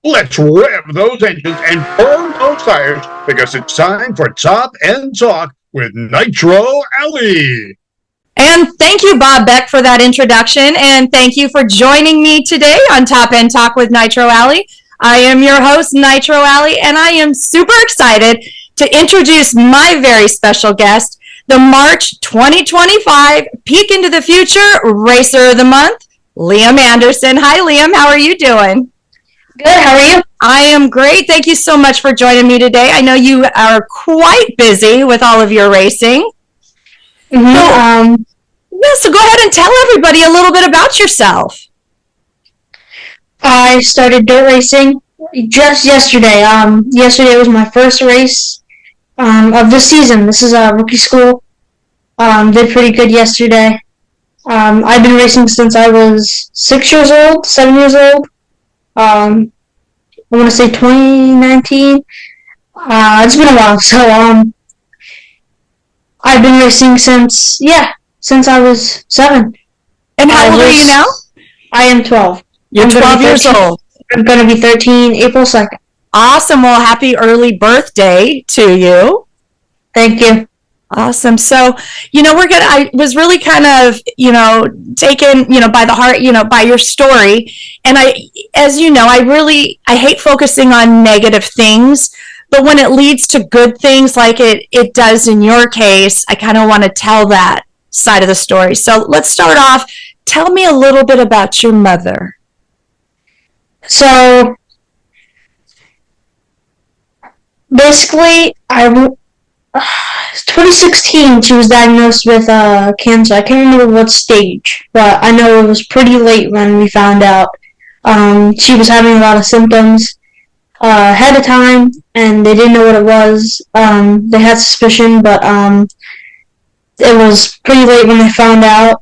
Let's rev those engines and burn those tires because it's time for Top End Talk with Nitro Allie. And thank you, Bob Beck, for that introduction. And thank you for joining me today on Top End Talk with Nitro Allie. I am your host, Nitro Allie, and I am super excited to introduce my very special guest, the March 2025 Peek into the Future Racer of the Month, Liam Anderson. Hi, Liam. How are you doing? Good. How are you? I am great. Thank you so much for joining me today. I know you are quite busy with all of your racing. Mm-hmm. So go ahead and tell everybody a little bit about yourself. I started dirt racing just yesterday. Yesterday was my first race of the season. This is a rookie school. Did pretty good yesterday. I've been racing since I was 7 years old. I want to say 2019. It's been a while, so I've been racing since I was 7. And how old are you now? I am 12. You're 12 years old. I'm going to be 13 April 2nd. Awesome. Well, happy early birthday to you. Thank you. Awesome. So, I was really kind of, taken, by the heart, by your story. And as you know, I hate focusing on negative things, but when it leads to good things like it does in your case, I kind of want to tell that side of the story. So let's start off. Tell me a little bit about your mother. So basically, 2016, she was diagnosed with cancer. I can't remember what stage, but I know it was pretty late when we found out. She was having a lot of symptoms ahead of time, and they didn't know what it was. They had suspicion, but it was pretty late when they found out.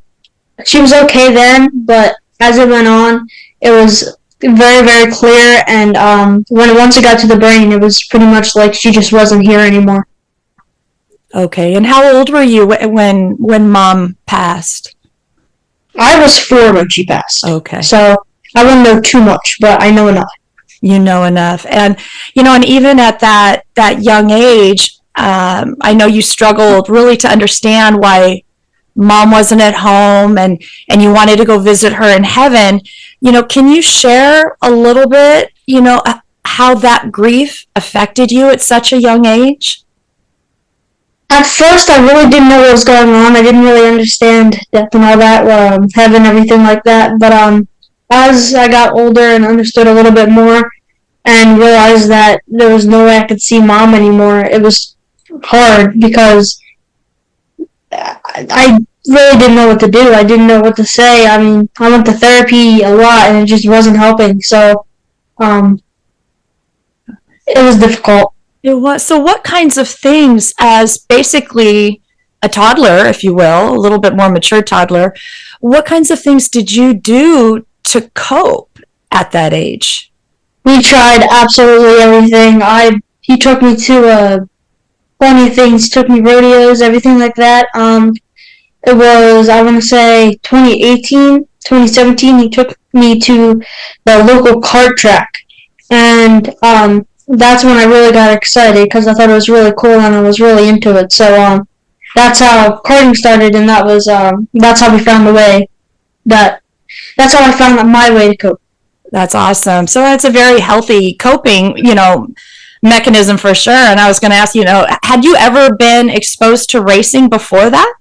She was okay then, but as it went on, it was very, very clear, and once it got to the brain, it was pretty much like she just wasn't here anymore. Okay, and how old were you when Mom passed? I was 4 when she passed. Okay. So I wouldn't know too much, but I know enough. You know enough. And, and even at that young age, I know you struggled really to understand why Mom wasn't at home and you wanted to go visit her in heaven. Can you share a little bit, how that grief affected you at such a young age? At first, I really didn't know what was going on. I didn't really understand death and all that, heaven, everything like that. But as I got older and understood a little bit more and realized that there was no way I could see Mom anymore, it was hard because I really didn't know what to do. I didn't know what to say. I mean, I went to therapy a lot and it just wasn't helping. So it was difficult. It was. So what kinds of things, as basically a toddler, if you will, a little bit more mature toddler, what kinds of things did you do to cope at that age? We tried absolutely everything. He took me to plenty of things, took me rodeos, everything like that. It was, I want to say, 2017, he took me to the local kart track. And that's when I really got excited because I thought it was really cool and I was really into it. So that's how karting started, and that's how we found the way that's how I found my way to cope. That's awesome. So that's a very healthy coping, mechanism for sure. And I was going to ask, had you ever been exposed to racing before that?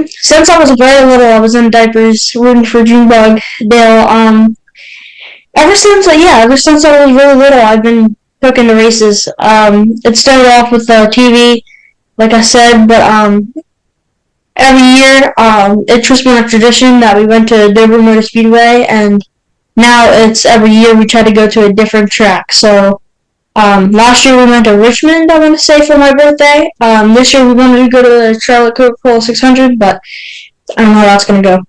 Since I was very little, I was in diapers rooting for Junebug Dale. Ever since I was really little, I've been hooking to races. It started off with TV, like I said, but every year, it just been a tradition that we went to Dover Motor Speedway, and now it's every year we try to go to a different track. So last year we went to Richmond, I want to say, for my birthday. This year we wanted to go to the Charlotte Coca-Cola 600, but I don't know how that's going to go.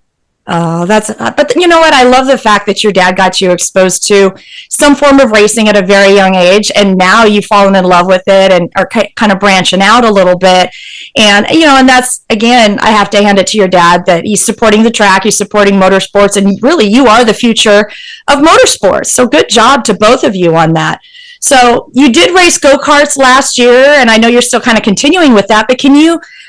Oh, but you know what? I love the fact that your dad got you exposed to some form of racing at a very young age, and now you've fallen in love with it and are kind of branching out a little bit. And, and that's, again, I have to hand it to your dad that he's supporting the track, he's supporting motorsports, and really you are the future of motorsports. So good job to both of you on that. So you did race go-karts last year, and I know you're still kind of continuing with that, but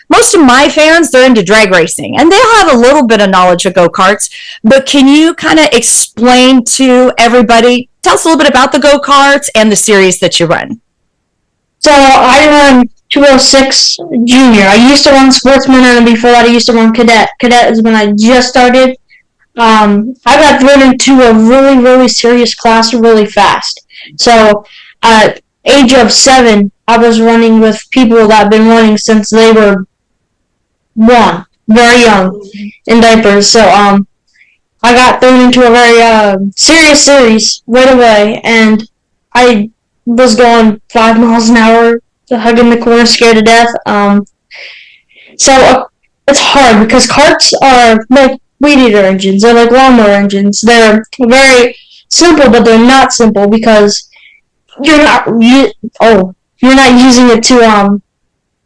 most of my fans, they're into drag racing, and they'll have a little bit of knowledge of go-karts, but can you kind of explain to everybody, tell us a little bit about the go-karts and the series that you run? So I run 206 Junior. I used to run Sportsman, and before that I used to run Cadet. Cadet is when I just started. I got thrown into a really, really serious class really fast. So at age of 7, I was running with people that have been running since they were 1, very young, in diapers. So I got thrown into a very serious series right away, and I was going 5 miles an hour, hugging the corner, scared to death. So it's hard because karts are like weed eater engines. They're like lawnmower engines. They're very simple, but they're not simple because you're not using it to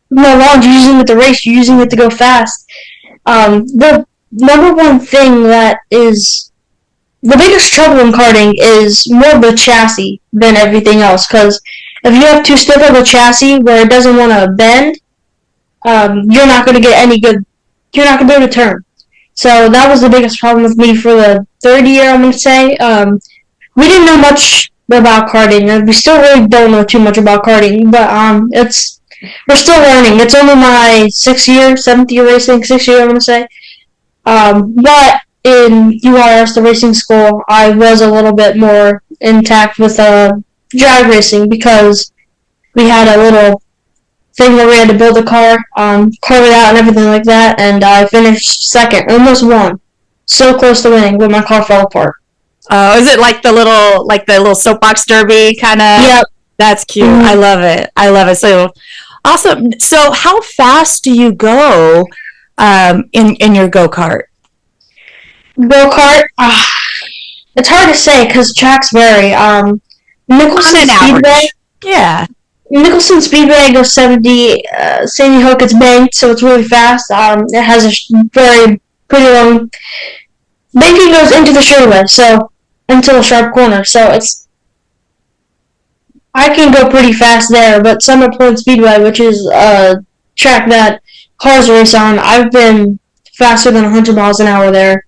no longer using it to race. You're using it to go fast. The number one thing that is the biggest trouble in karting is more the chassis than everything else. Because if you have too stiff of a chassis where it doesn't want to bend, you're not going to get any good. You're not going to be able to turn. So that was the biggest problem with me for the third year, I'm going to say. We didn't know much about karting, and we still really don't know too much about karting, but we're still learning. It's only my 7th year racing, 6th year, I'm going to say. But in URS, the racing school, I was a little bit more intact with drag racing because we had a little thing where we had to build a car, carve it out and everything like that, and I finished 2nd, almost won. So close to winning, but my car fell apart. Oh, is it like the little soapbox derby kind of? Yep. That's cute. Mm-hmm. I love it. So awesome. So how fast do you go in your go-kart? Go-kart? It's hard to say because tracks vary. Nicholson Speedway. Yeah. Nicholson Speedway goes 70. Sandy Hook, it's banked, so it's really fast. It has a pretty long. Banking goes into the straightaway, so into the sharp corner. So I can go pretty fast there. But Summer Point Speedway, which is a track that cars race on, I've been faster than 100 miles an hour there.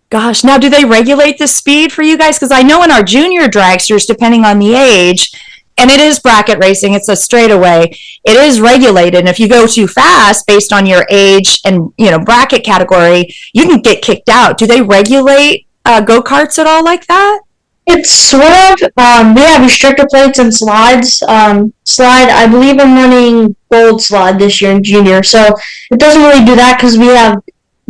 Gosh, now do they regulate the speed for you guys? Because I know in our junior dragsters, depending on the age, and it is bracket racing, it's a straightaway, it is regulated. And if you go too fast based on your age and bracket category, you can get kicked out. Do they regulate go-karts at all like that? It's sort of. We have restrictor plates and slides. Slide, I believe I'm running gold slide this year in junior, so it doesn't really do that because we have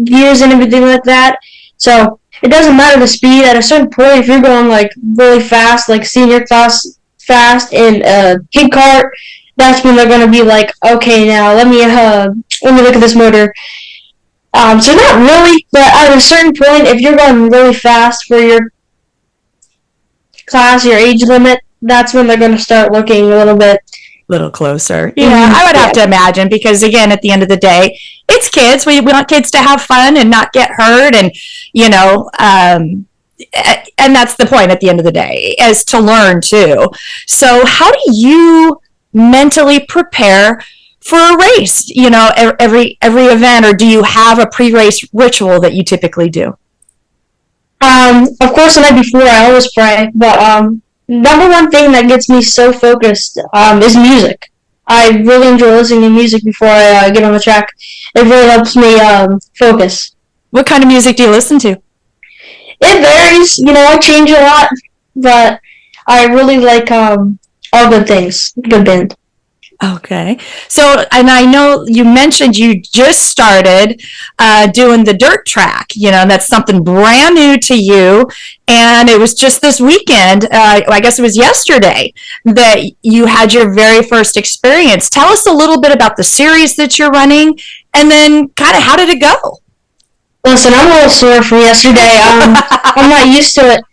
gears and everything like that. So it doesn't matter the speed. At a certain point, if you're going like really fast, like senior class fast in a kid kart, that's when they're going to be like, okay, now let me look at this motor. So not really, but at a certain point, if you're going really fast for your class, your age limit, that's when they're going to start looking a little closer. Yeah, I would have to imagine because, again, at the end of the day, it's kids. We want kids to have fun and not get hurt, and and that's the point at the end of the day, is to learn too. So how do you mentally prepare for a race? Every event, or do you have a pre-race ritual that you typically do? Of course, the night before I always pray, but number one thing that gets me so focused is music. I really enjoy listening to music before I get on the track. It really helps me focus. What kind of music do you listen to? It varies. I change a lot, but I really like All Good Things, good band. Okay. So, and I know you mentioned you just started doing the dirt track, and that's something brand new to you. And it was just this weekend, I guess it was yesterday, that you had your very first experience. Tell us a little bit about the series that you're running, and then kind of how did it go? Listen, I'm a little sore from yesterday. I'm not used to it.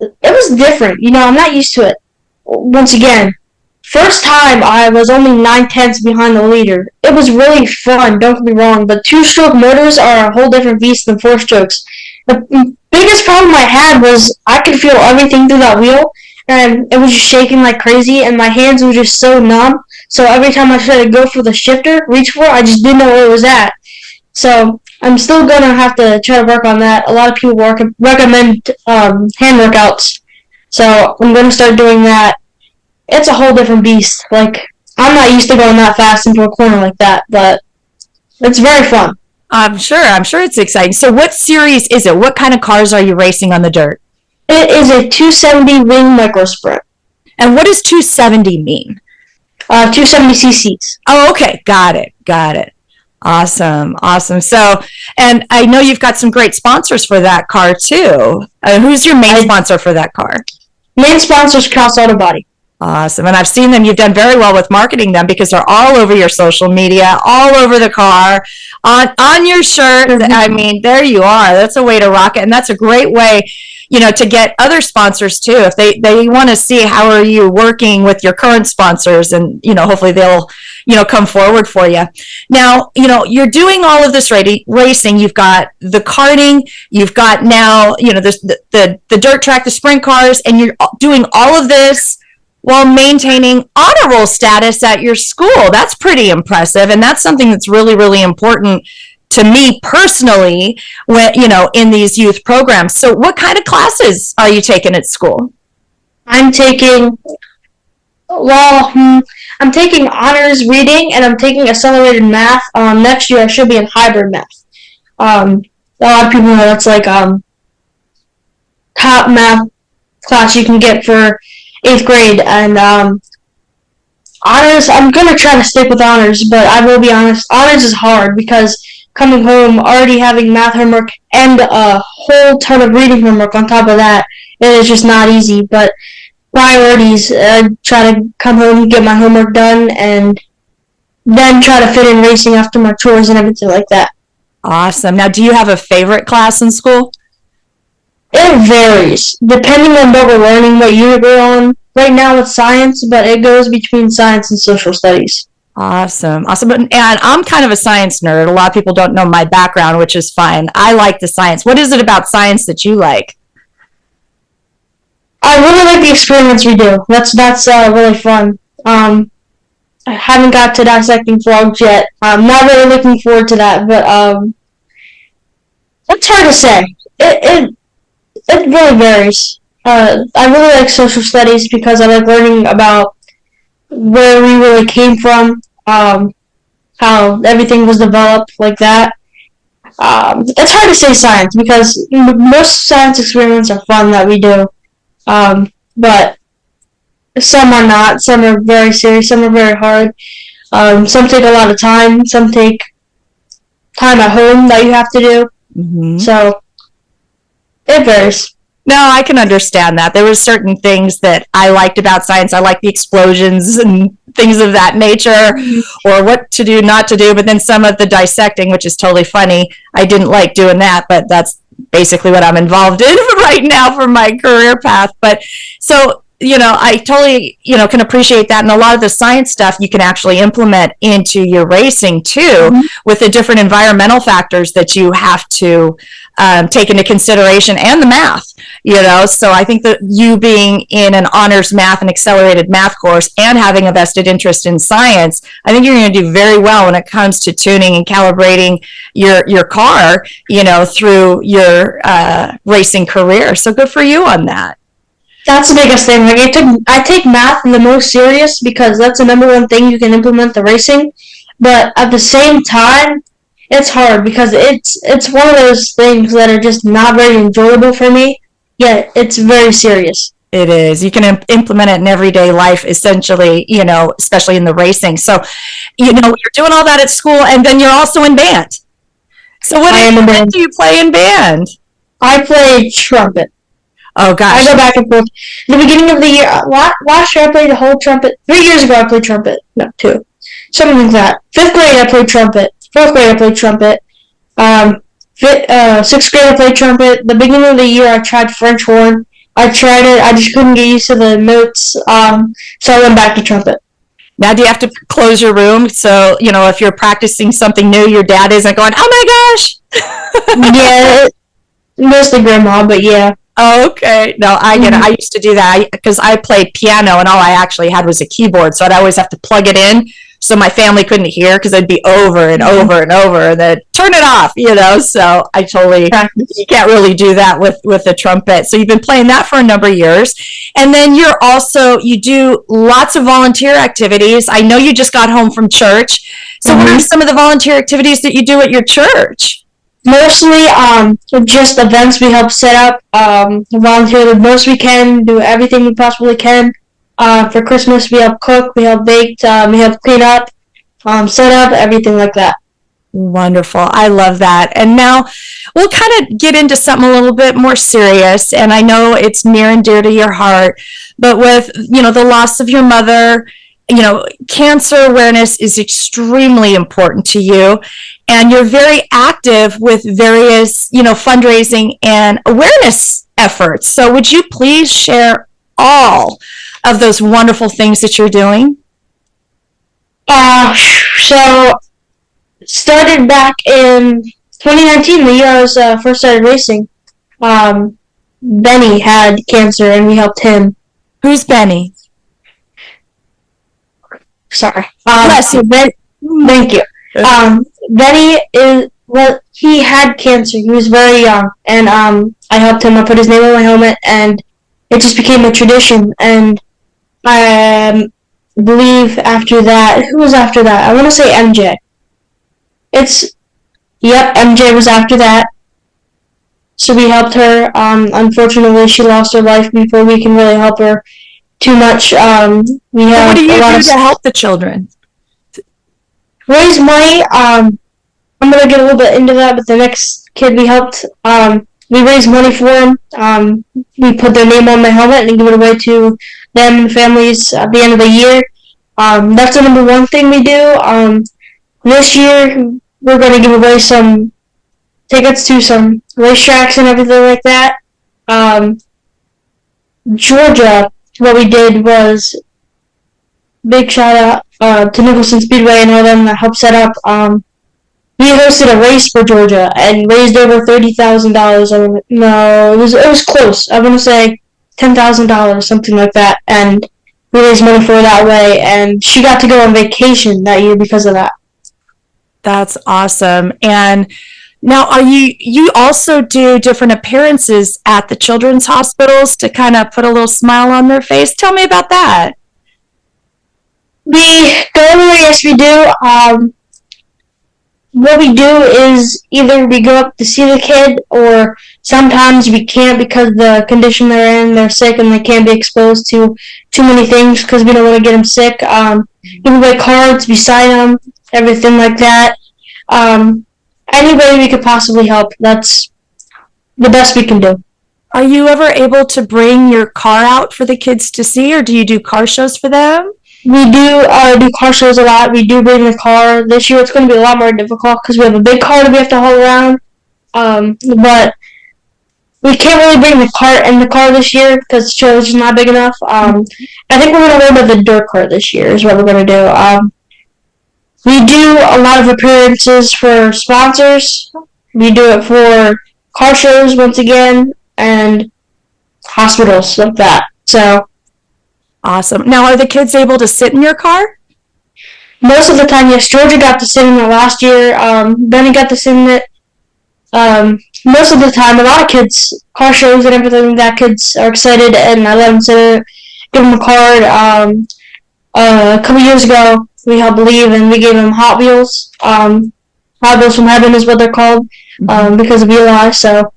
It was different. I'm not used to it. Once again, first time I was only 9/10 behind the leader, it was really fun. Don't get me wrong, but 2-stroke motors are a whole different beast than 4-strokes. The biggest problem I had was I could feel everything through that wheel, and it was just shaking like crazy, and my hands were just so numb. So every time I tried to go for the shifter, reach for it, I just didn't know where it was at. So I'm still gonna have to try to work on that. A lot of people recommend hand workouts, so I'm gonna start doing that. It's a whole different beast. Like, I'm not used to going that fast into a corner like that, but it's very fun. I'm sure it's exciting. So what series is it? What kind of cars are you racing on the dirt? It is a 270 ring micro sprint. And what does 270 mean? 270 cc's. Oh, okay. Got it. Awesome. So, and I know you've got some great sponsors for that car too. Who's your main sponsor for that car? Main sponsor is Cross Auto Body. Awesome. And I've seen them. You've done very well with marketing them because they're all over your social media, all over the car, on your shirt. Mm-hmm. I mean, there you are. That's a way to rock it. And that's a great way, to get other sponsors too. If they want to see how are you working with your current sponsors, and, hopefully they'll, come forward for you. Now, you're doing all of this racing. You've got the karting, you've got now, the dirt track, the sprint cars, and you're doing all of this while maintaining honor roll status at your school. That's pretty impressive. And that's something that's really, really important to me personally when, in these youth programs. So what kind of classes are you taking at school? I'm taking honors reading, and I'm taking accelerated math. Next year I should be in hybrid math. A lot of people know that's like top math class you can get for 8th grade, and honors, I'm going to try to stick with honors, but I will be honest, honors is hard because coming home, already having math homework and a whole ton of reading homework on top of that, it is just not easy. But priorities, try to come home, get my homework done, and then try to fit in racing after my chores and everything like that. Awesome. Now, do you have a favorite class in school? It varies, depending on what we're learning, what unit we're on. Right now it's science, but it goes between science and social studies. Awesome. And I'm kind of a science nerd. A lot of people don't know my background, which is fine. I like the science. What is it about science that you like? I really like the experiments we do. That's really fun. I haven't got to dissecting frogs yet. I'm not really looking forward to that, but it's hard to say. It really varies. I really like social studies because I like learning about where we really came from, how everything was developed like that. It's hard to say science because most science experiments are fun that we do, but some are not. Some are very serious. Some are very hard. Some take a lot of time. Some take time at home that you have to do. Mm-hmm. So it varies. No, I can understand that. There were certain things that I liked about science. I like the explosions and things of that nature, or what to do, not to do. But then some of the dissecting, which is totally funny, I didn't like doing that, but that's basically what I'm involved in right now for my career path. But so, I totally, can appreciate that. And a lot of the science stuff you can actually implement into your racing too, with the different environmental factors that you have to take into consideration, and the math, So I think that you being in an honors math and accelerated math course and having a vested interest in science, I think you're going to do very well when it comes to tuning and calibrating your car, through your racing career. So good for you on that. That's the biggest thing. Like I take math the most serious because that's the number one thing you can implement the racing. But at the same time, it's hard because it's one of those things that are just not very enjoyable for me. Yet it's very serious. It is. You can implement it in everyday life, essentially, especially in the racing. So, you're doing all that at school, and then you're also in band. So what instrument do you play in band? I play trumpet. Oh, gosh. I go back and forth. The beginning of the year, last year I played the whole trumpet. 3 years ago I played trumpet. No, 2. Something like that. 5th grade I played trumpet. 4th grade I played trumpet. 6th grade I played trumpet. The beginning of the year I tried French horn. I tried it. I just couldn't get used to the notes. So I went back to trumpet. Now, do you have to close your room so, if you're practicing something new, your dad isn't going, oh my gosh? Yeah, mostly grandma, but yeah. Oh, okay. No, I get it. I used to do that because I played piano and all I actually had was a keyboard. So I'd always have to plug it in so my family couldn't hear because it'd be over and over and over and then turn it off, So I totally, you can't really do that with the trumpet. So you've been playing that for a number of years. And then you do lots of volunteer activities. I know you just got home from church. So what are some of the volunteer activities that you do at your church? Mostly just events we help set up, volunteer the most we can, do everything we possibly can. For Christmas we help cook, we help bake, we help clean up, set up, everything like that. Wonderful. I love that. And now we'll kind of get into something a little bit more serious. And I know it's near and dear to your heart, but with, the loss of your mother, cancer awareness is extremely important to you. And you're very active with various, fundraising and awareness efforts. So would you please share all of those wonderful things that you're doing? So started back in 2019, the year I was first started racing. Benny had cancer and we helped him. Who's Benny? Sorry. Bless you. Thank you. Benny he had cancer. He was very young, and I helped him. I put his name on my helmet, and it just became a tradition. And I believe after that, who was after that? I want to say MJ. MJ was after that. So we helped her. Unfortunately, she lost her life before we can really help her too much. What do you do to help the children? Raise money. I'm gonna get a little bit into that, but the next kid we helped, we raised money for him. We put their name on my helmet and give it away to them and families at the end of the year. That's the number one thing we do. This year we're gonna give away some tickets to some racetracks and everything like that. Georgia, what we did was big shout out to Nicholson Speedway and all them that helped set up. We hosted a race for Georgia and raised over $30,000. No, it was close. I want to say $10,000, something like that, and we raised money for her that way. And she got to go on vacation that year because of that. That's awesome. And now, you also do different appearances at the children's hospitals to kind of put a little smile on their face. Tell me about that. We go everywhere, yes we do. What we do is either we go up to see the kid, or sometimes we can't because the condition they're in, they're sick and they can't be exposed to too many things because we don't want to get them sick. Give away cards, we sign them, everything like that. Any way we could possibly help, that's the best we can do. Are you ever able to bring your car out for the kids to see, or do you do car shows for them? We do car shows a lot. We do bring the car. This year it's going to be a lot more difficult because we have a big car that we have to haul around. But we can't really bring the cart in the car this year because the show is just not big enough. I think we're going to go to the dirt cart this year is what we're going to do. We do a lot of appearances for sponsors. We do it for car shows once again and hospitals like that. So awesome. Now, are the kids able to sit in your car? Most of the time, yes. Georgia got to sit in it last year. Benny got to sit in it. Most of the time, a lot of kids, car shows and everything like that, kids are excited, and I let them sit in it, give them a card. A couple years ago, we helped leave, and we gave them Hot Wheels. Hot Wheels from Heaven is what they're called, because of Eli, so.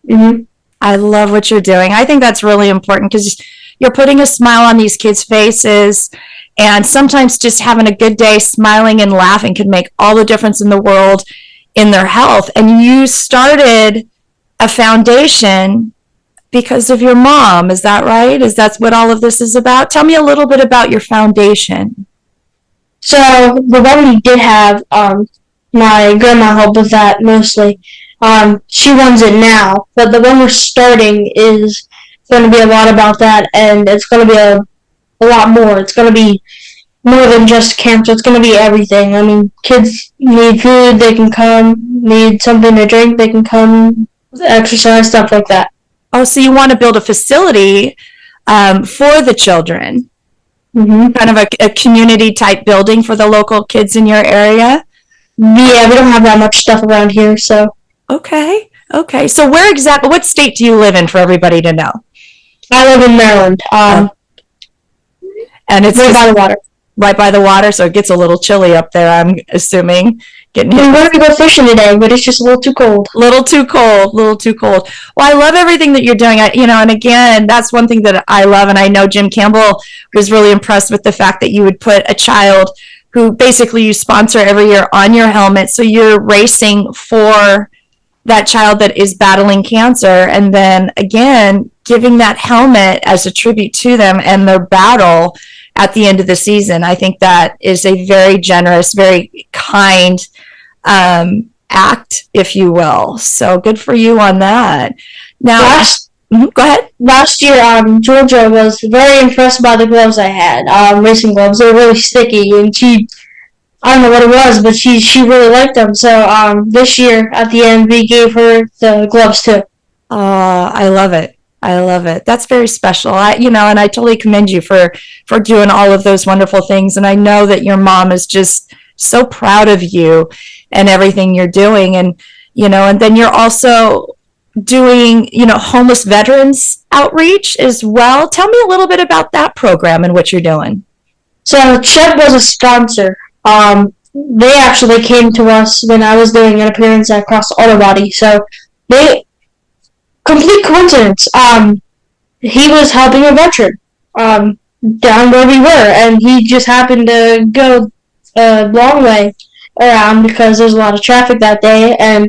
Mm-hmm. I love what you're doing. I think that's really important because you're putting a smile on these kids' faces, and sometimes just having a good day, smiling and laughing can make all the difference in the world in their health. And you started a foundation because of your mom. Is that right? Is that what all of this is about? Tell me a little bit about your foundation. So the one we did have, my grandma helped with that mostly. She runs it now, but the one we're starting is going to be a lot about that, and it's going to be a lot more. It's going to be more than just camp, so it's going to be everything. I mean, kids need food, they can come. Need something to drink, they can come. Exercise, stuff like that. Oh, so you want to build a facility for the children, kind of a community type building for the local kids in your area? Yeah, we don't have that much stuff around here, so. Okay. So what state do you live in for everybody to know? I live in Maryland. And it's right by the water. Right by the water, so it gets a little chilly up there, I'm assuming. We wanted to go fishing today, but it's just a little too cold. Little too cold. Well, I love everything that you're doing. And again, that's one thing that I love. And I know Jim Campbell was really impressed with the fact that you would put a child who basically you sponsor every year on your helmet. So you're racing for that child that is battling cancer. And then again, giving that helmet as a tribute to them and their battle at the end of the season. I think that is a very generous, very kind act, if you will. So good for you on that. Now, go ahead. Last year, Georgia was very impressed by the gloves I had, racing gloves. They were really sticky, and I don't know what it was, but she really liked them. So this year, at the end, we gave her the gloves too. I love it. That's very special. And I totally commend you for doing all of those wonderful things. And I know that your mom is just so proud of you and everything you're doing. And then you're also doing, homeless veterans outreach as well. Tell me a little bit about that program and what you're doing. So Chet was a sponsor. They actually came to us when I was doing an appearance at Cross Auto Body. So complete coincidence. He was helping a veteran down where we were, and he just happened to go a long way around because there's a lot of traffic that day, and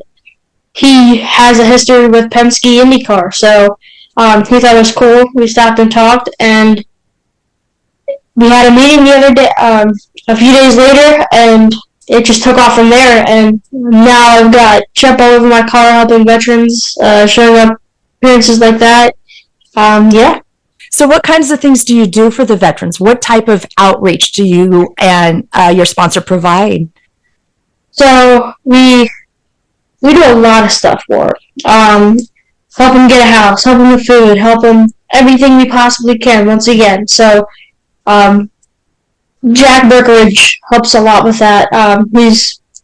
he has a history with Penske IndyCar. So he thought it was cool. We stopped and talked, and we had a meeting the other day, a few days later, and it just took off from there. And now I've got Chip all over my car helping veterans, showing up appearances like that. Yeah. So what kinds of things do you do for the veterans? What type of outreach do you and your sponsor provide? So we do a lot of stuff for them. Help them get a house, help them with food, help them everything we possibly can once again. So Jack Berkeridge helps a lot with that.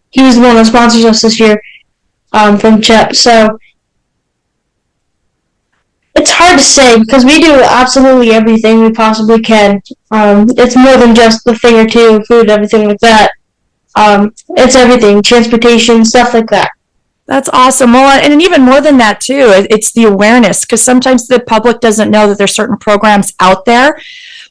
He was the one that sponsors us this year from CHEP. So it's hard to say because we do absolutely everything we possibly can. It's more than just the thing or two, food, everything like that. It's everything, transportation, stuff like that. That's awesome. Well, and even more than that, too, it's the awareness, because sometimes the public doesn't know that there's certain programs out there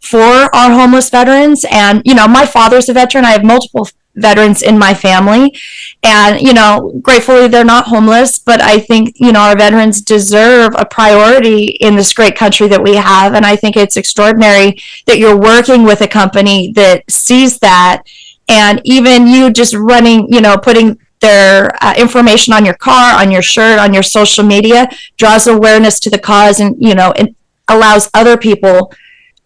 for our homeless veterans. And, my father's a veteran. I have multiple veterans in my family. And, gratefully they're not homeless. But I think, our veterans deserve a priority in this great country that we have. And I think it's extraordinary that you're working with a company that sees that. And even you just running, putting their information on your car, on your shirt, on your social media, draws awareness to the cause, and it allows other people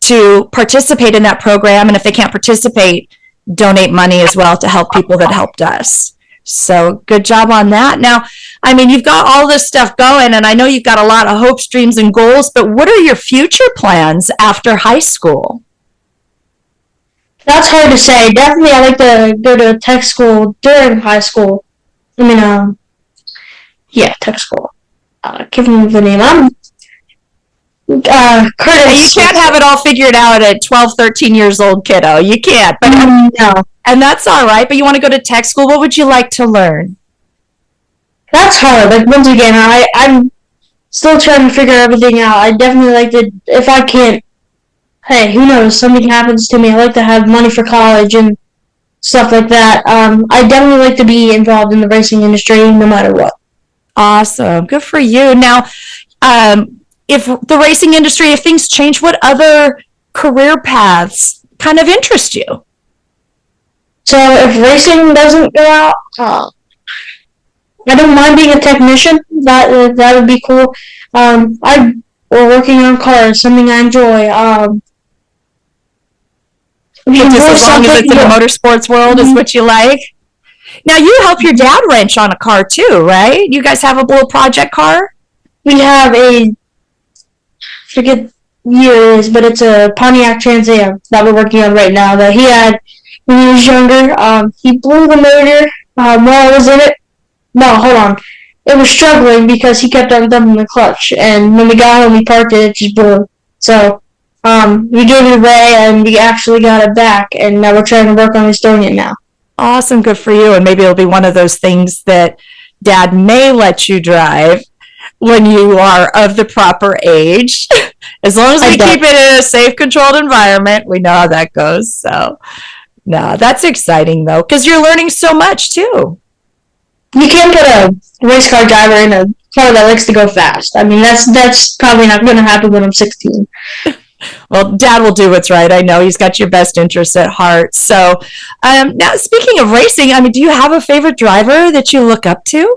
to participate in that program. And if they can't participate, donate money as well to help people that helped us. So good job on that. Now, you've got all this stuff going, and I know you've got a lot of hopes, dreams, and goals, but what are your future plans after high school? That's hard to say. Definitely, I like to go to tech school during high school. Tech school. Give me the name. Curtis. You can't have it all figured out at 12, 13 years old, kiddo. You can't. But no. And that's all right. But you want to go to tech school. What would you like to learn? That's hard. Once again, I'm still trying to figure everything out. I definitely like to, if I can't, hey, who knows, something happens to me, I like to have money for college and stuff like that. I definitely like to be involved in the racing industry no matter what. Awesome. Good for you. Now, if the racing industry, if things change, what other career paths kind of interest you? So if racing doesn't go out, I don't mind being a technician. That would be cool. Or working on cars, something I enjoy. Just as long as it's in the motorsports world is what you like. Now you help your dad wrench on a car too, right? You guys have a little project car? We have forget year it is, but it's a Pontiac Trans Am that we're working on right now that he had when he was younger. He blew the motor while I was in it. No, hold on. It was struggling because he kept on dumping the clutch, and when we got home, we parked it, it just blew. So, we gave it away, and we actually got it back, and now we're trying to work on restoring it now. Awesome, good for you. And maybe it'll be one of those things that Dad may let you drive when you are of the proper age. As long as we keep it in a safe, controlled environment, we know how that goes. So, no, that's exciting, though, because you're learning so much, too. You can't put a race car driver in a car that likes to go fast. I mean, that's probably not going to happen when I'm 16. Well, Dad will do what's right. I know he's got your best interests at heart. So, now speaking of racing, I mean, do you have a favorite driver that you look up to?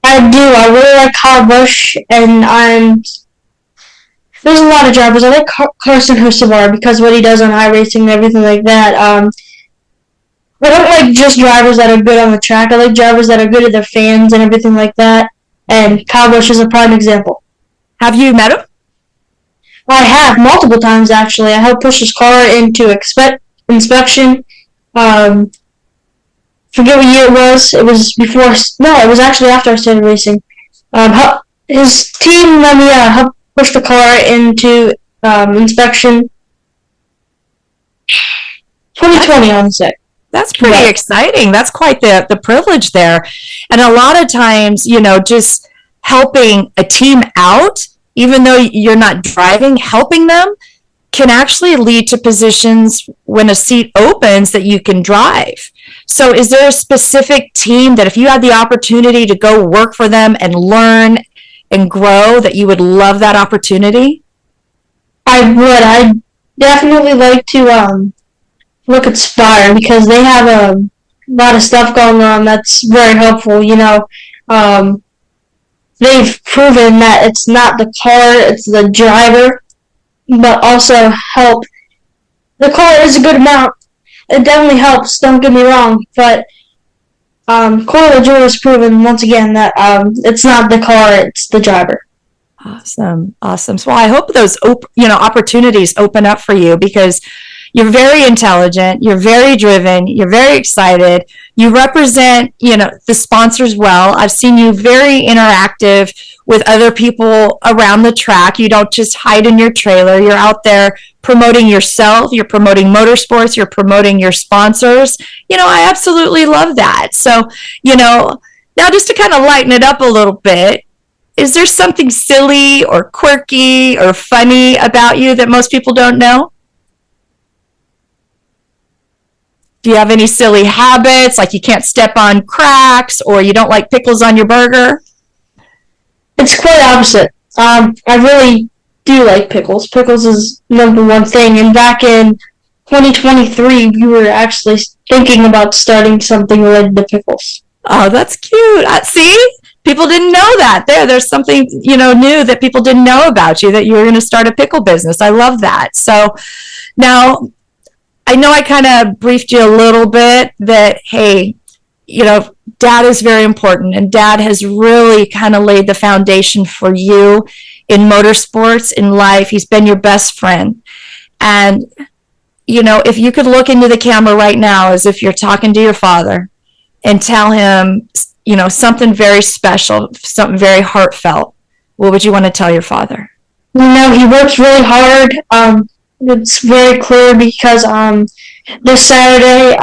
I do. I really like Kyle Busch, and there's a lot of drivers. I like Carson Hocevar because what he does on iRacing and everything like that. I don't like just drivers that are good on the track. I like drivers that are good at their fans and everything like that. And Kyle Busch is a prime example. Have you met him? I have multiple times actually. I helped push his car into inspection. Forget what year it was. It was before. No, it was actually after I started racing. His team let me help push the car into inspection. 2020, I would say. That's pretty exciting. That's quite the privilege there. And a lot of times, just helping a team out, even though you're not driving, helping them can actually lead to positions when a seat opens that you can drive. So is there a specific team that if you had the opportunity to go work for them and learn and grow, that you would love that opportunity? I would. I'd definitely like to look at Spire because they have a lot of stuff going on that's very helpful. They've proven that it's not the car, it's the driver, but also help. The car is a good amount. It definitely helps, don't get me wrong, but Corey LaJoy has proven once again that it's not the car, it's the driver. Awesome. So I hope those opportunities open up for you because you're very intelligent, you're very driven, you're very excited. You represent, the sponsors well. I've seen you very interactive with other people around the track. You don't just hide in your trailer. You're out there promoting yourself, you're promoting motorsports, you're promoting your sponsors. I absolutely love that. So, now just to kind of lighten it up a little bit, is there something silly or quirky or funny about you that most people don't know? Do you have any silly habits, like you can't step on cracks or you don't like pickles on your burger? It's quite opposite. I really do like pickles. Pickles is number one thing. And back in 2023, we were actually thinking about starting something related to pickles. Oh, that's cute. See? People didn't know that. There's something, new that people didn't know about you, that you were going to start a pickle business. I love that. So now, I know I kind of briefed you a little bit that, hey, Dad is very important, and Dad has really kind of laid the foundation for you in motorsports, in life. He's been your best friend. And, if you could look into the camera right now as if you're talking to your father and tell him, something very special, something very heartfelt, what would you want to tell your father? He works really hard. It's very clear because this Saturday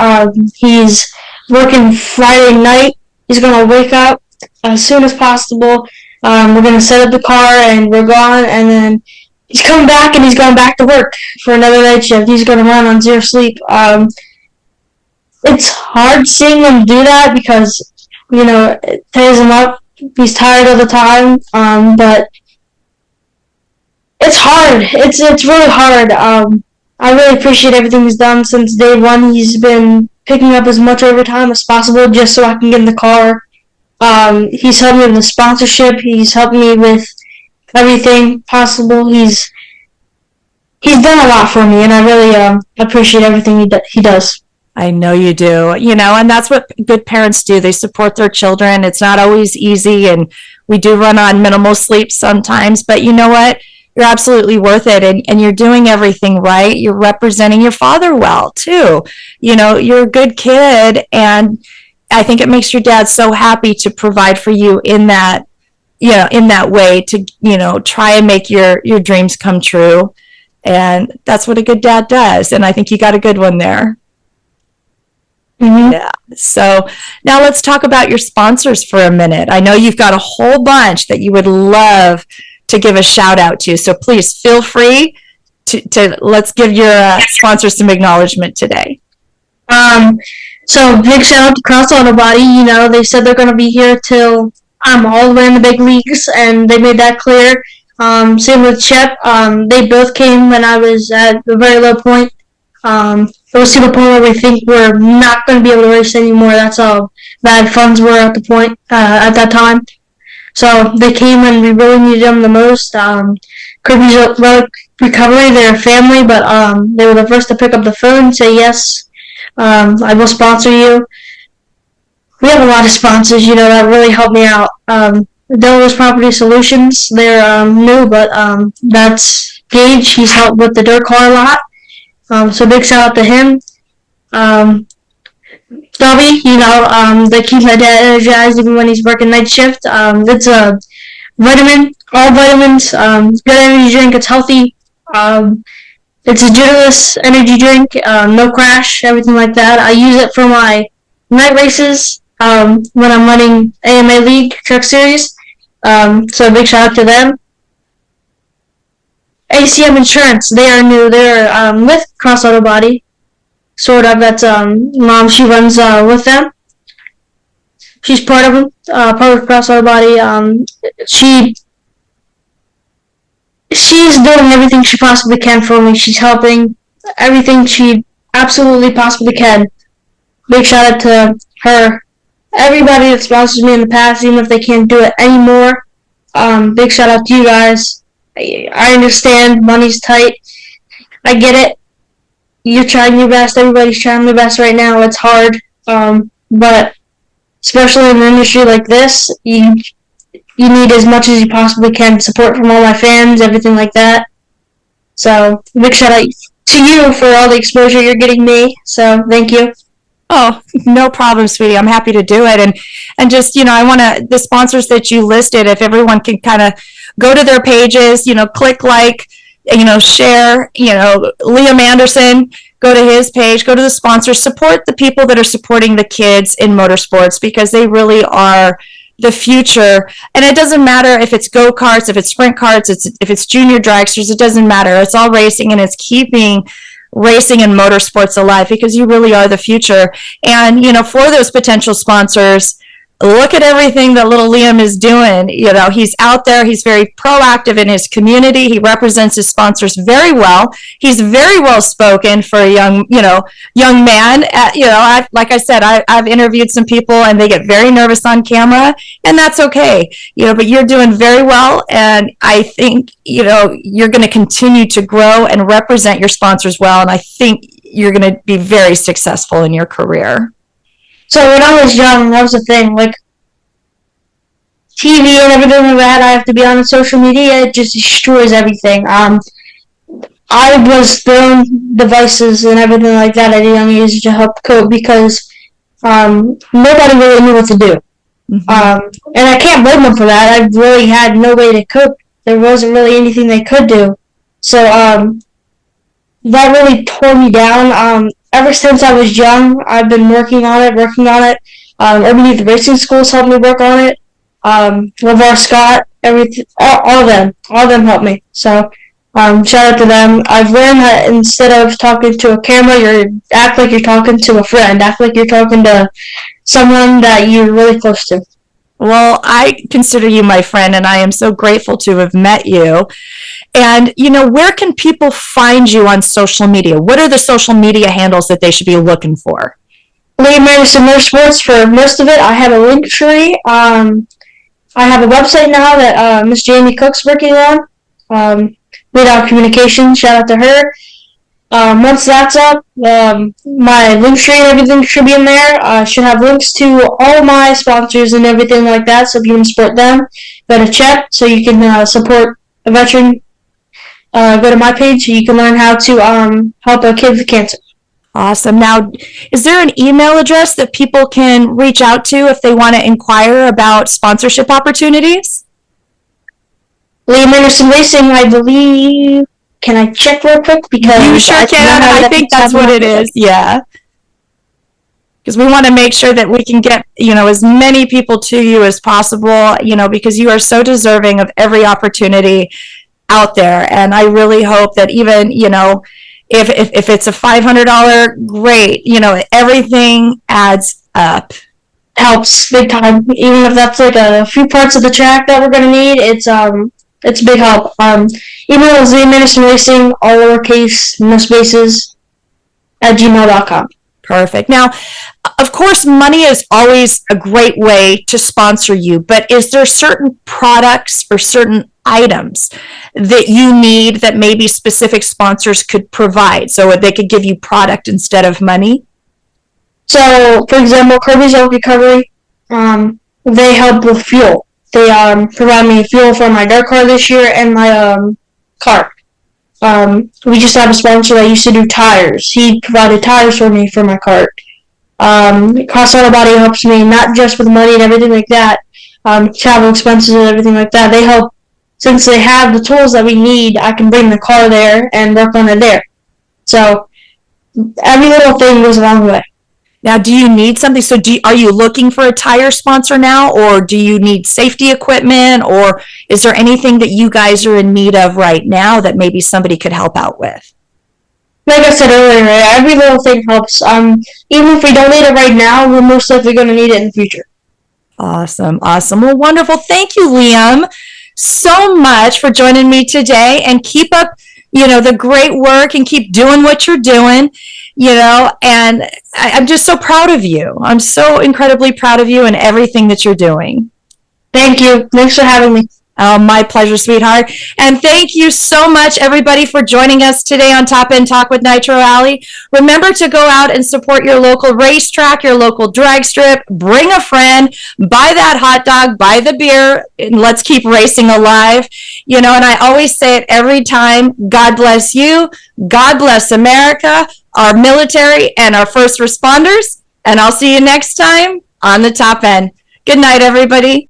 he's working Friday night. He's going to wake up as soon as possible. We're going to set up the car and we're gone, and then he's coming back and he's going back to work for another night shift. He's going to run on zero sleep. It's hard seeing him do that because, it tears him up. He's tired all the time, but it's hard. It's really hard. I really appreciate everything he's done since day one. He's been picking up as much overtime as possible just so I can get in the car. He's helped me with the sponsorship. He's helped me with everything possible. He he's done a lot for me, and I really appreciate everything he does. I know you do, and that's what good parents do. They support their children. It's not always easy, and we do run on minimal sleep sometimes, but you know what? You're absolutely worth it, and you're doing everything right. You're representing your father well, too. You're a good kid, and I think it makes your dad so happy to provide for you in that, in that way to, try and make your dreams come true. And that's what a good dad does. And I think you got a good one there. Mm-hmm. Yeah. So now let's talk about your sponsors for a minute. I know you've got a whole bunch that you would love to give a shout out to. So please feel free to let's give your sponsors some acknowledgement today. So big shout out to Cross Auto Body. They said they're going to be here till I'm all the way in the big leagues, and they made that clear. Same with Shep. They both came when I was at a very low point. It was to the point where we think we're not going to be able to race anymore. That's how bad funds were at the point at that time. So they came when we really needed them the most. Kirby's recovery, they're family, but they were the first to pick up the phone and say, yes, I will sponsor you. We have a lot of sponsors, that really help me out. Delaware Property Solutions, they're new, but that's Gage. He's helped with the dirt car a lot. So big shout out to him. Dobby, they keep my dad energized even when he's working night shift. It's a vitamin, all vitamins, good energy drink. It's healthy. It's a jitterless energy drink, no crash, everything like that. I use it for my night races when I'm running AMA League Truck Series. So big shout out to them. ACM Insurance, they are new. They're with Cross Auto Body, sort of. That's Mom. She runs with them. She's part of them, part of Cross Auto Body. She's doing everything she possibly can for me. She's helping everything she absolutely possibly can. Big shout out to her. Everybody that sponsors me in the past, even if they can't do it anymore. Big shout out to you guys. I understand money's tight. I get it. You're trying your best. Everybody's trying their best right now. It's hard. But especially in an industry like this, you need as much as you possibly can. Support from all my fans, everything like that. So big shout out to you for all the exposure you're getting me. So thank you. Oh, no problem, sweetie. I'm happy to do it. And just, I want to, the sponsors that you listed, if everyone can kind of go to their pages, click like, share, Liam Anderson, go to his page, go to the sponsors, support the people that are supporting the kids in motorsports, because they really are the future. And it doesn't matter if it's go-karts, if it's sprint karts, if it's junior dragsters, it doesn't matter. It's all racing, and it's keeping racing and motorsports alive, because you really are the future. And, for those potential sponsors, look at everything that little Liam is doing. He's out there. He's very proactive in his community. He represents his sponsors very well. He's very well spoken for a young man. Like I said, I've interviewed some people and they get very nervous on camera, and that's okay. But you're doing very well. And I think, you're going to continue to grow and represent your sponsors well. And I think you're going to be very successful in your career. So when I was young, that was the thing, like TV and everything like that, I have to be on social media, it just destroys everything. I was thrown devices and everything like that at a young age to help cope, because nobody really knew what to do. Mm-hmm. And I can't blame them for that. I really had no way to cope. There wasn't really anything they could do. So that really tore me down. Ever since I was young, I've been working on it. Urban Youth Racing Schools helped me work on it. LeVar Scott, all of them helped me. So, shout out to them. I've learned that instead of talking to a camera, act like you're talking to a friend. Act like you're talking to someone that you're really close to. Well, I consider you my friend, and I am so grateful to have met you. And, where can people find you on social media? What are the social media handles that they should be looking for? Liam Anderson Motorsports for most of it. I have a link tree. I have a website now that Miss Jamie Cook's working on. Without Communication. Shout out to her. Once that's up, my link tree and everything should be in there. I should have links to all my sponsors and everything like that. So if you want to support them, go to chat so you can support a veteran. Go to my page so you can learn how to help a kid with cancer. Awesome. Now, is there an email address that people can reach out to if they want to inquire about sponsorship opportunities? Liam Anderson Racing, I believe. Can I check real quick? Because you sure can. I think that's what it is. Yeah. Because we want to make sure that we can get, as many people to you as possible, because you are so deserving of every opportunity out there. And I really hope that even, if it's a $500, great, everything adds up. Helps big time. Even if that's like a few parts of the track that we're going to need, it's big help. Email is Liam Anderson Racing, all lowercase, no spaces, at gmail.com. Perfect. Now, of course, money is always a great way to sponsor you, but is there certain products or certain items that you need that maybe specific sponsors could provide so they could give you product instead of money? So, for example, Kirby's Oak Recovery, they help with fuel. They provide me fuel for my dirt car this year and my car. We just have a sponsor that used to do tires. He provided tires for me for my cart. Cross Auto Body helps me not just with money and everything like that, travel expenses and everything like that. They help. Since they have the tools that we need, I can bring the car there and work on it there. So every little thing goes a long way. Now, do you need something? So are you looking for a tire sponsor now, or do you need safety equipment, or is there anything that you guys are in need of right now that maybe somebody could help out with? Like I said earlier, every little thing helps. Even if we don't need it right now, we're most likely going to need it in the future. Awesome. Well, wonderful. Thank you, Liam, so much for joining me today, and keep up, the great work and keep doing what you're doing, and I'm just so proud of you. I'm so incredibly proud of you and everything that you're doing. Thank you. Thanks for having me. Oh, my pleasure, sweetheart. And thank you so much, everybody, for joining us today on Top End Talk with Nitro Allie. Remember to go out and support your local racetrack, your local drag strip. Bring a friend, buy that hot dog, buy the beer, and let's keep racing alive. And I always say it every time, God bless you, God bless America, our military, and our first responders. And I'll see you next time on the Top End. Good night, everybody.